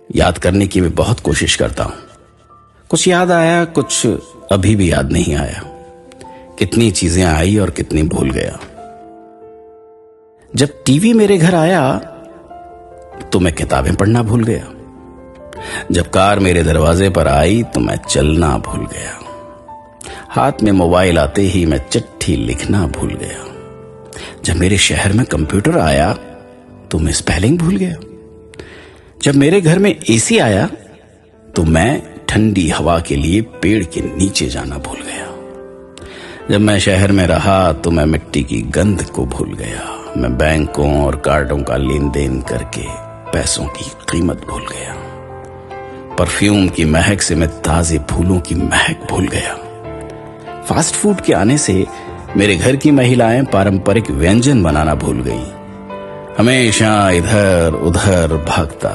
याद करने की मैं बहुत कोशिश करता हूं। कुछ याद आया, कुछ अभी भी याद नहीं आया। कितनी चीजें आई और कितनी भूल गया। जब टीवी मेरे घर आया तो मैं किताबें पढ़ना भूल गया। जब कार मेरे दरवाजे पर आई तो मैं चलना भूल गया। हाथ में मोबाइल आते ही मैं चिट्ठी लिखना भूल गया। जब मेरे शहर में कंप्यूटर आया तो मैं स्पेलिंग भूल गया। जब मेरे घर में एसी आया तो मैं ठंडी हवा के लिए पेड़ के नीचे जाना भूल गया। जब मैं शहर में रहा तो मैं मिट्टी की गंध को भूल गया। मैं बैंकों और कार्डों का लेन देन करके पैसों की कीमत भूल गया। परफ्यूम की महक से मैं ताजे फूलों की महक भूल गया। फास्ट फूड के आने से मेरे घर की महिलाएं पारंपरिक व्यंजन बनाना भूल गईं। हमेशा इधर उधर भागता